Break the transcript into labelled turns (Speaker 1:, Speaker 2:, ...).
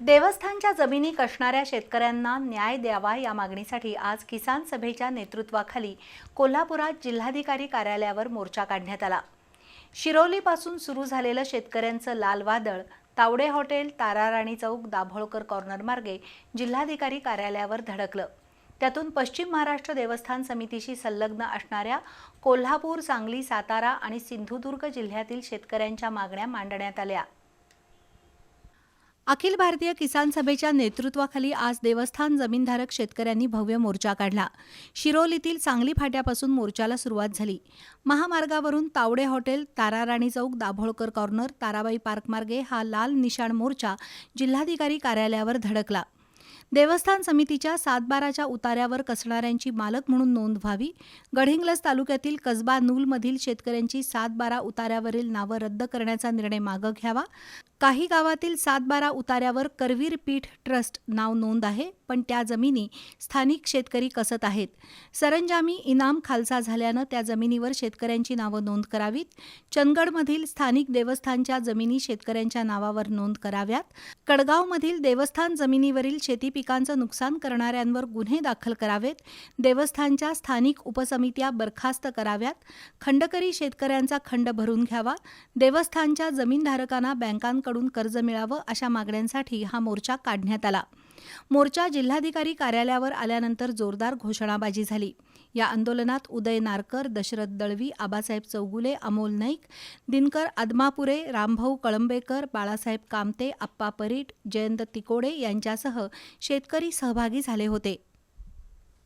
Speaker 1: देवस्थानच्या जमिनी कसणाऱ्या शेतकऱ्यांना न्याय द्यावा या मागणीसाठी आज किसान सभेच्या नेतृत्वाखाली कोल्हापुरात जिल्हाधिकारी कार्यालयावर मोर्चा काढण्यात आला। शिरोलीपासून सुरू झालेलं शेतकऱ्यांचं लाल वादळ तावडे हॉटेल, ताराराणी चौक, दाभोळकर कॉर्नर मार्गे जिल्हाधिकारी कार्यालयावर धडकलं। त्यातून पश्चिम महाराष्ट्र देवस्थान समितीशी संलग्न असणाऱ्या कोल्हापूर, सांगली, सातारा आणि सिंधुदुर्ग जिल्ह्यातील शेतकऱ्यांच्या मागण्या मांडण्यात आल्या। अखिल भारतीय किसान सभेच्या नेतृत्वाखाली आज देवस्थान जमीनधारक शेतकऱ्यांनी भव्य मोर्चा काढला। शिरोलीतील सांगली फाट्यापासून मोर्चाला सुरुवात झाली। महामार्गावरून तावडे हॉटेल, ताराराणी चौक, दाभोळकर कॉर्नर, ताराबाई पार्क मार्गे हा लाल निशाण मोर्चा जिल्हाधिकारी कार्यालयावर धडकला। देवस्थान समितीच्या 7/12च्या उतार्यावर कसणाऱ्यांची मालक म्हणून नोंद व्हावी, गडहिंग्लज तालुक्यातील कसबा नूलमधील शेतकऱ्यांची 7/12 उतार्यावरील नावं रद्द करण्याचा निर्णय मागे घ्यावा। काही गावातील 7/12 उतार्यावर करवीर पीठ ट्रस्ट नाव नोंद आहे, पण त्या जमिनी स्थानिक शेतकरी कसत आहेत। सरंजामी इनाम खालसा झाल्यानं त्या जमिनीवर शेतकऱ्यांची नावं नोंद करावीत। चंदगडमधील स्थानिक देवस्थानच्या जमिनी शेतकऱ्यांच्या नावावर नोंद कराव्यात। कडगावमधील देवस्थान जमिनीवरील शेती पिकांचं नुकसान करणाऱ्यांवर गुन्हे दाखल करावेत। देवस्थानच्या स्थानिक उपसमित्या बरखास्त कराव्यात। खंडकरी शेतकऱ्यांचा खंड भरून घ्यावा। देवस्थानच्या जमीनधारकांना बँकांकडून कर्ज मिळावं अशा मागण्यांसाठी हा मोर्चा काढण्यात आला। मोर्चा जिल्हाधिकारी कार्यालयावर आल्यानंतर जोरदार घोषणाबाजी झाली। या आंदोलनात उदय नारकर, दशरथ दळवी, आबासाहेब चौगुले, अमोल नाईक, दिनकर आदमापुरे, रामभाऊ कळंबेकर, बाळासाहेब कामते, आप्पा परीट, जयंत तिकोडे यांच्यासह शेतकरी सहभागी झाले होते।